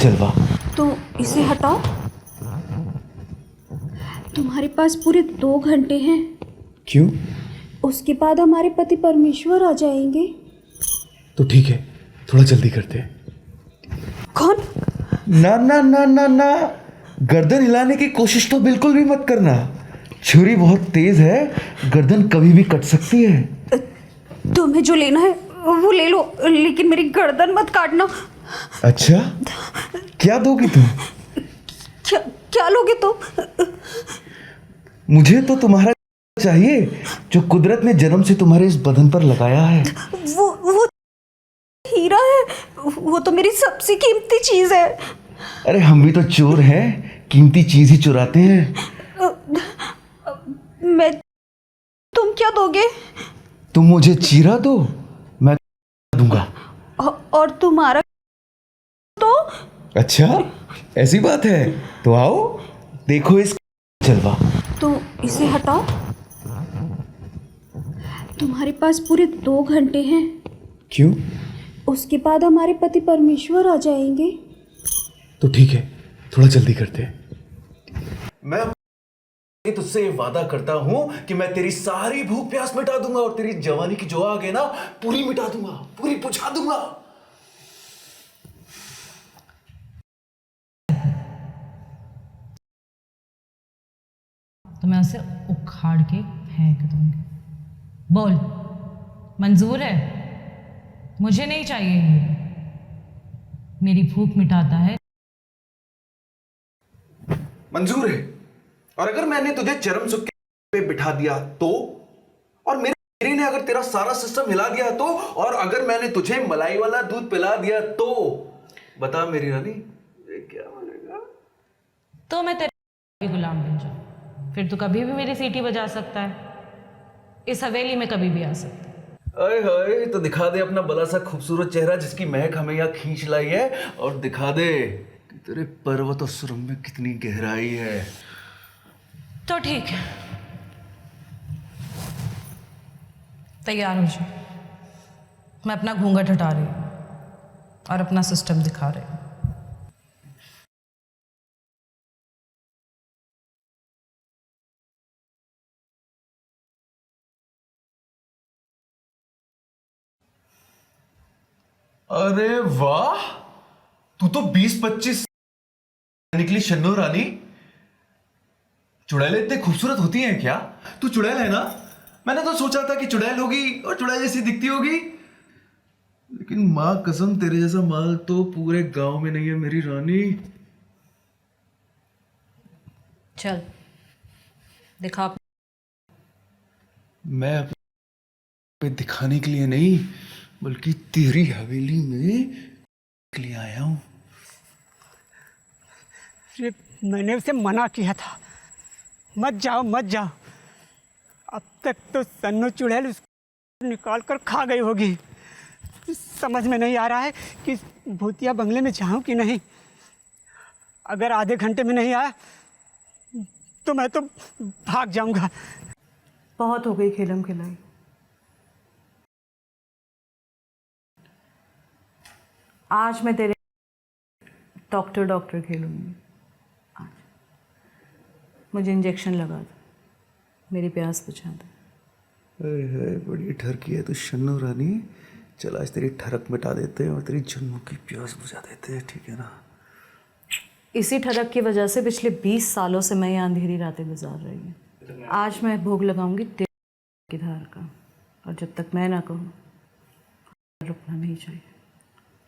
जलवा। तो इसे हटाओ। तुम्हारे पास पूरे 2 घंटे हैं। क्यों? उसके बाद हमारे पति परमेश्वर आ जाएंगे। तो ठीक है, थोड़ा जल्दी करते हैं। कौन? ना ना ना ना ना, गर्दन हिलाने की कोशिश तो बिल्कुल भी मत करना। छुरी बहुत तेज है, गर्दन कभी भी कट सकती है। तुम्हें जो लेना है वो ले लो, लेकिन मेरी गर्दन मत काटना। अच्छा, क्या दोगी तुम? क्या क्या लोगे तुम? मुझे तो तुम्हारा चाहिए जो कुदरत ने जन्म से तुम्हारे इस बदन पर लगाया है। वो हीरा है। वो तो मेरी सबसे कीमती चीज है। अरे हम भी तो चोर हैं, कीमती चीज ही चुराते हैं। मैं तुम क्या दोगे? तुम मुझे चीरा दो, मैं दूंगा। और तुम्हारा तो? अच्छा, ऐसी बात है तो आओ, देखो इस जलवा। तो इसे हटाओ। तुम्हारे पास पूरे 2 घंटे हैं। क्यों? उसके बाद हमारे पति परमेश्वर आ जाएंगे। तो ठीक है, थोड़ा जल्दी करते हैं। मैं तुझसे ये वादा करता हूं कि मैं तेरी सारी भूख प्यास मिटा दूंगा और तेरी जवानी की जो आग है ना, पूरी मिटा दूंगा, पूरी बुझा दूंगा। तो मैं उसे उखाड़ के फेंक दूंगी। बोल, मंजूर है? मुझे नहीं चाहिए ये, मेरी भूख मिटाता है। मंजूर है। और अगर मैंने तुझे चरम सुख पे बिठा दिया तो, और मेरे ने अगर तेरा सारा सिस्टम हिला दिया तो, और अगर मैंने तुझे मलाई वाला दूध पिला दिया तो, बता मेरी रानी, ये क्या बनेगा? तो मैं तेरे गुलाम बन जाऊं, फिर तू कभी भी मेरी सीटी बजा सकता है, इस हवेली में कभी भी आ सकता है। अरे हाय, तो दिखा दे अपना बड़ा सा खूबसूरत चेहरा जिसकी महक हमें यहाँ खींच लाई है, और दिखा दे कि तेरे पर्वत और सुरंग में कितनी गहराई है। तो ठीक है, तैयार हो जाओ। मैं अपना घूंघट हटा रही हूँ और अपना सिस्टम दिखा रही हूँ। अरे वाह, तू तो 20-25 निकली शन्नो रानी। चुड़ैलें इतनी खूबसूरत होती हैं क्या? तू चुड़ैल है ना? मैंने तो सोचा था कि चुड़ैल होगी और चुड़ैल जैसी दिखती होगी, लेकिन मां कसम तेरे जैसा माल तो पूरे गांव में नहीं है मेरी रानी। चल दिखा। मैं पे दिखाने के लिए नहीं, बल्कि तेरी हवेली में के लिए आया हूं। अरे मैंने उसे मना किया था, मत जाओ मत जाओ। अब तक तो सन्नो चुड़ैल उसको निकाल कर खा गई होगी। समझ में नहीं आ रहा है कि इस भूतिया बंगले में जाऊं कि नहीं। अगर आधे घंटे में नहीं आया तो मैं तो भाग जाऊंगा। बहुत हो गई खेलम खिलाई। आज मैं तेरे डॉक्टर खेलूंगी। आज मुझे इंजेक्शन लगा दो, मेरी प्यास बुझा दो। अरे बड़ी ठरकी है तू शन्नो रानी। चल आज तेरी ठरक मिटा देते हैं और तेरी जन्मों की प्यास बुझा देते हैं, ठीक है ना? इसी ठरक की वजह से पिछले 20 सालों से मैं यहाँ अंधेरी रातें गुजार रही हूँ। आज मैं भोग लगाऊंगी तेरे की धार का, और जब तक मैं ना कहूँ रुकना नहीं चाहिए।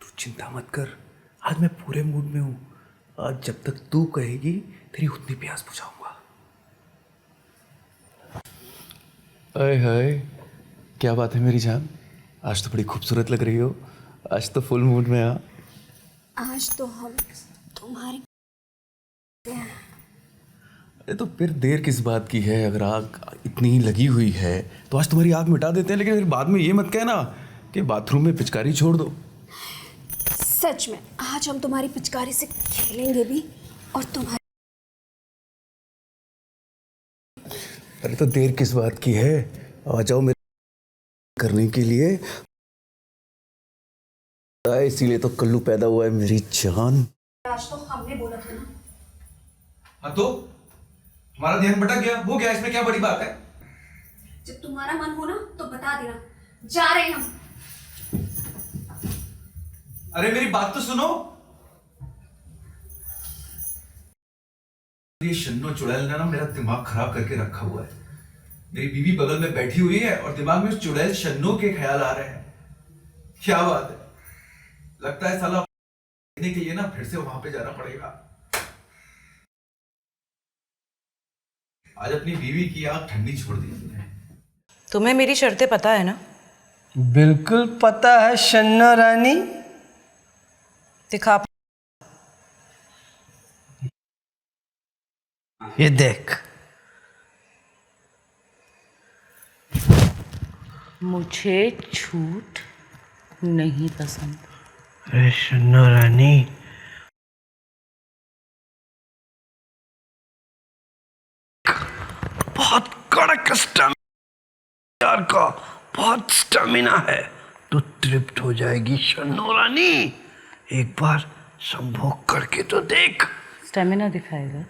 तू चिंता मत कर, आज मैं पूरे मूड में हूँ। आज जब तक तू कहेगी तेरी उतनी प्यास बुझाऊंगा। अरे हाय, क्या बात है मेरी जान, आज तो बड़ी खूबसूरत लग रही हो। आज तो फुल मूड में आ। आज तो हम तुम्हारी अरे तो फिर देर किस बात की है? अगर आग इतनी लगी हुई है तो आज तुम्हारी आग मिटा देते हैं, लेकिन फिर बाद में ये मत कहना कि बाथरूम में पिचकारी छोड़ दो। सच में आज हम तुम्हारी पिचकारी से खेलेंगे भी, और तुम्हारी। अरे तो देर किस बात की है, आ जाओ मेरे करने के लिए। इसीलिए तो कल्लू पैदा हुआ है मेरी जान। आज तो हमने बोला था ना। हाँ तो हमारा ध्यान भटक गया, हो गया, इसमें क्या बड़ी बात है। जब तुम्हारा मन हो ना तो बता देना, जा रहे हैं हम। अरे मेरी बात तो सुनो। ये शन्नो चुड़ैल ने ना मेरा दिमाग खराब करके रखा हुआ है। मेरी बीवी बगल में बैठी हुई है और दिमाग में चुड़ैल शन्नो के ख्याल आ रहे हैं। क्या बात है, लगता है साला देखने के लिए ना फिर से वहां पे जाना पड़ेगा। आज अपनी बीवी की आंख ठंडी छोड़ दी तुमने। तुम्हें मेरी शर्तें पता है ना? बिल्कुल पता है शन्नो रानी। दिखा। ये देख। मुझे झूठ नहीं पसंद। अरे शन्नो रानी, बहुत कड़क स्टैमिना यार का, बहुत स्टैमिना है। तो तृप्त हो जाएगी शन्नो रानी। एक बार संभोग करके तो देख। स्टेमिना दिखाएगा।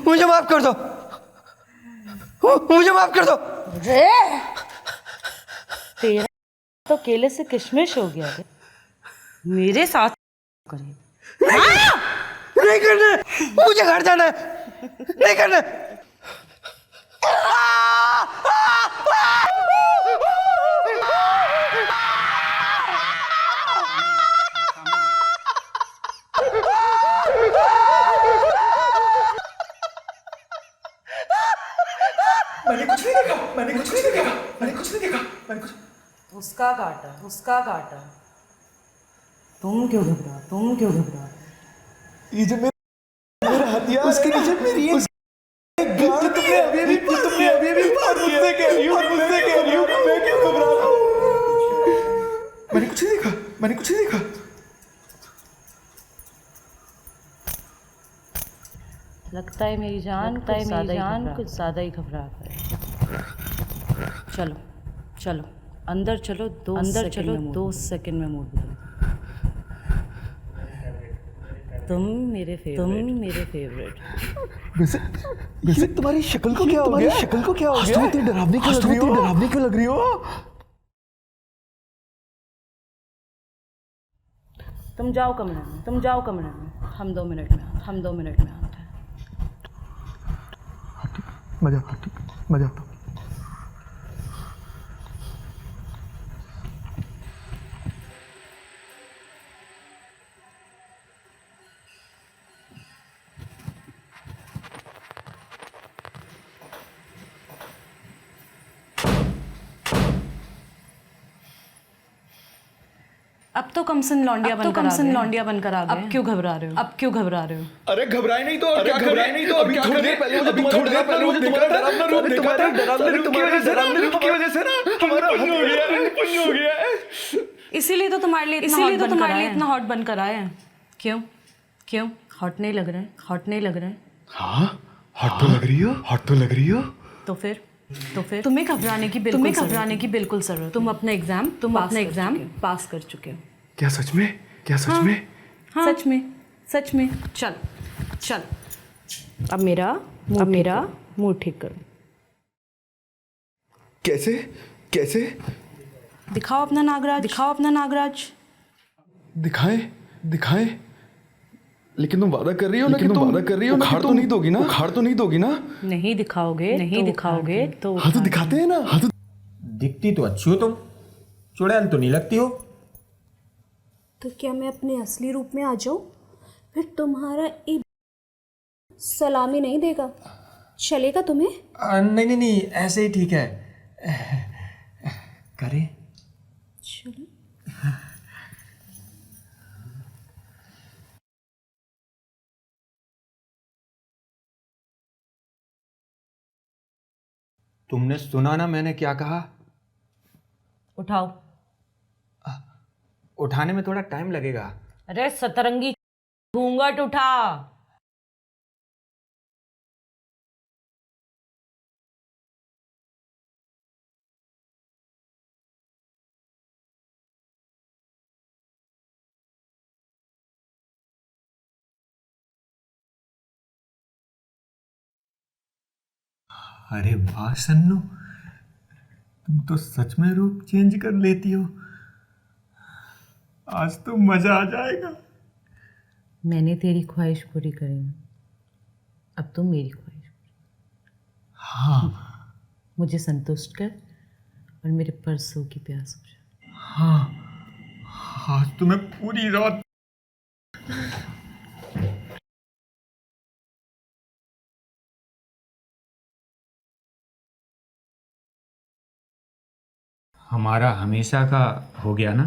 मुझे माफ कर दो, मुझे माफ कर दो। तेरा तो केले से किशमिश हो गया है। मेरे साथ करिए। नहीं करना, मुझे घर जाना है, नहीं करना। मैंने कुछ नहीं देखा, मैंने कुछ नहीं देखा, मैंने कुछ नहीं देखा, मैंने कुछ। उसका काटा, उसका काटा। तुम क्यों घबरा, तुम क्यों घबरा? ये जो मेरा हथियार उसके नीचे मेरी एक गाड़ तुमने अभी मुझसे कह रही हो, मुझसे कह रही हो, मैं क्यों घबरा रहा हूँ? मैंने कुछ नहीं देखा, मैंने कुछ नहीं देखा। लगता है मेरी जान कुछ ज़्यादा ही घबरा गई। चलो चलो अंदर चलो, 2 सेकंड में मूड बदल। तुम मेरे फेवरेट। वैसे तुम्हारी शक्ल को क्या हो गया? शक्ल को क्या हो गया? तुम इतनी डरावनी क्यों लग रही हो? तुम जाओ कमरे में, हम 2 मिनट में आते हैं। मैं जाता हूँ, ठीक, मैं जाता हूँ। अब तो कमसन लौंडिया बनकर आ गए। अब क्यों घबरा रहे हो? अरे घबराए नहीं तो क्या करें? अभी थोड़ी देर पहले मुझे तुम्हारा डरावना रूप देखा था। तुम्हारे डरावने रूप की वजह से ना हमारा पुण्य हो गया है। इसीलिए तो तुम्हारे लिए इतना हॉट बनकर आए हैं। क्यों हॉट नहीं लग रहे हैं? हाँ, हॉट तो लग रही हो। तो फिर तुम्हें घबराने की बिल्कुल जरूरत। तुम अपना एग्जाम पास कर चुके हो। क्या सच में? हाँ, सच में। चल अब मेरा मूड ठीक करो। कैसे? दिखाओ अपना नागराज। दिखाएं। लेकिन तुम वादा कर रही हो ना कि तुम उखाड़ तो नहीं दोगी ना? नहीं दिखाओगे तो हाँ तो दिखाते हैं ना। हाँ तो दिखती तो अच्छी हो तुम, चुड़ैल तो नहीं लगती हो। तो क्या मैं अपने असली रूप में आ जाऊं? फिर तुम्हारा एक सलामी नहीं देगा, चलेगा तुम्हें? नहीं, ऐसे ही ठीक है। करे चलो। तुमने सुना ना मैंने क्या कहा? उठाओ। उठाने में थोड़ा टाइम लगेगा। अरे सतरंगी घूंघट उठा। अरे वाह सन्नू, तुम तो सच में रूप चेंज कर लेती हो। आज तो मजा आ जाएगा। मैंने तेरी ख्वाहिश पूरी करी ना, अब तुम मेरी ख्वाहिश पूरी। हाँ मुझे संतुष्ट कर और मेरे परसों की प्यास हो जाए। हाँ, आज तुम्हें पूरी रात हमारा हमेशा का हो गया ना।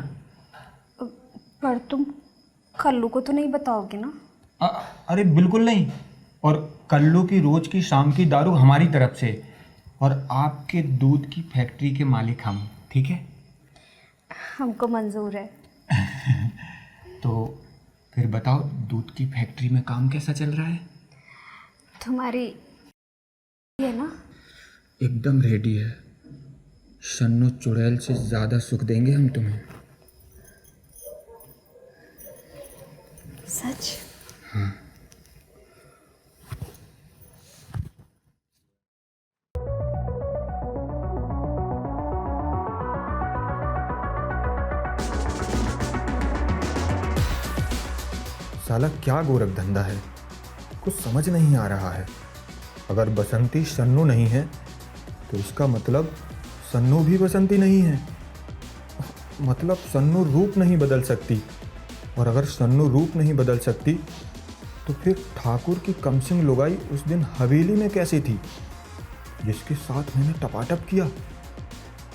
पर तुम कल्लू को तो नहीं बताओगे ना? अरे बिल्कुल नहीं। और कल्लू की रोज की शाम की दारू हमारी तरफ से, और आपके दूध की फैक्ट्री के मालिक हम, ठीक है? हमको मंजूर है। तो फिर बताओ, दूध की फैक्ट्री में काम कैसा चल रहा है? तुम्हारी है ना? एकदम रेडी है। सन्नू चुड़ैल से ज़्यादा सुख देंगे हम तुम्हें। सच? हाँ। साला क्या गोरख धंधा है, कुछ समझ नहीं आ रहा है। अगर बसंती सन्नू नहीं है तो इसका मतलब सन्नू भी बसंती नहीं है। मतलब सन्नू रूप नहीं बदल सकती, और अगर सन्नू रूप नहीं बदल सकती तो फिर ठाकुर की कमसिंग लुगाई उस दिन हवेली में कैसी थी जिसके साथ मैंने टपाटप किया?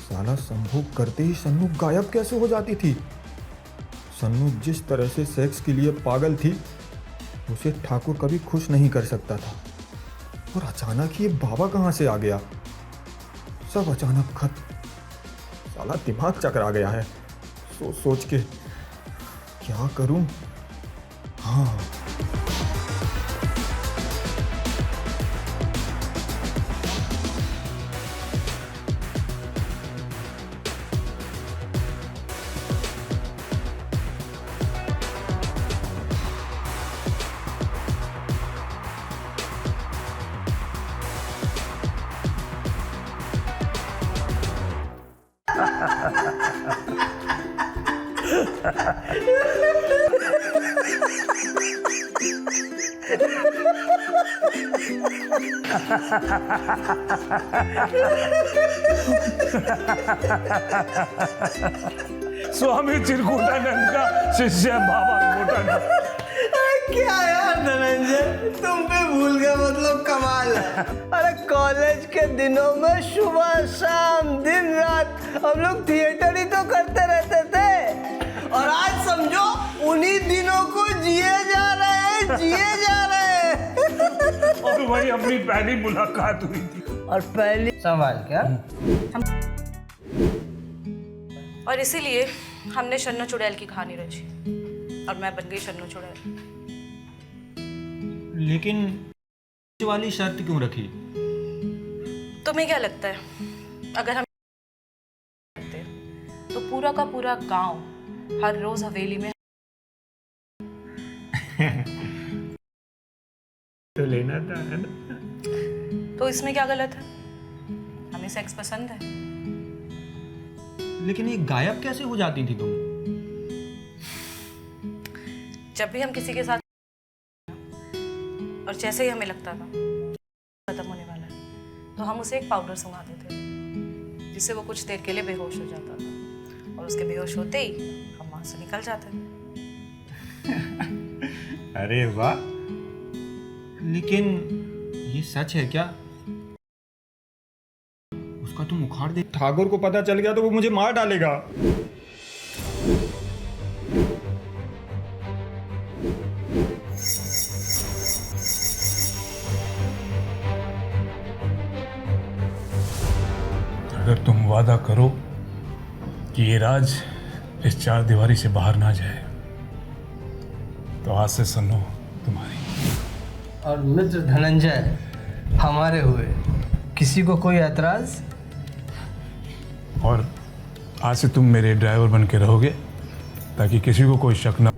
साला संभोग करते ही सन्नू गायब कैसे हो जाती थी? सन्नू जिस तरह से सेक्स के लिए पागल थी उसे ठाकुर कभी खुश नहीं कर सकता था। और अचानक ये बाबा कहाँ से आ गया? सब अचानक खत्म। साला दिमाग चकरा गया है सोच के। क्या करूं? हाँ, स्वामी चिरकुटानंद का शिष्य बाबा मोटानंद। क्या यार धनंजय, तुम भी भूल गए, मतलब कमाल है। अरे कॉलेज के दिनों में सुबह शाम दिन रात हम लोग थिएटर ही तो करते रहते थे, और आज समझो उन्हीं दिनों को जिए जा रहे हैं। और वही अपनी पहली मुलाकात हुई थी। और पहली सवाल क्या? और इसीलिए हमने शन्नू चुड़ैल की कहानी रची और मैं बन गई शन्नू चुड़ैल। लेकिन वाली शर्त क्यों रखी? तुम्हें क्या लगता है, अगर हम तो पूरा का पूरा गांव हर रोज हवेली में तो लेना था, है ना? तो इसमें क्या गलत है? हमें सेक्स पसंद है। लेकिन ये गायब कैसे हो जाती थी तुम? जब भी हम किसी के साथ और जैसे ही हमें लगता था खत्म होने वाला है तो हम उसे एक पाउडर सुंघाते थे जिससे वो कुछ देर के लिए बेहोश हो जाता था, और उसके बेहोश होते ही हम वहां से निकल जाते थे। अरे वाह! लेकिन ये सच है क्या? उसका तुम उखाड़ दे, ठाकुर को पता चल गया तो वो मुझे मार डालेगा। अगर तुम वादा करो कि ये राज इस चार दीवारी से बाहर ना जाए, तो आज से सन्नो तुम्हारी। और मित्र धनंजय हमारे हुए, किसी को कोई ऐतराज? और आज से तुम मेरे ड्राइवर बन के रहोगे, ताकि किसी को कोई शक ना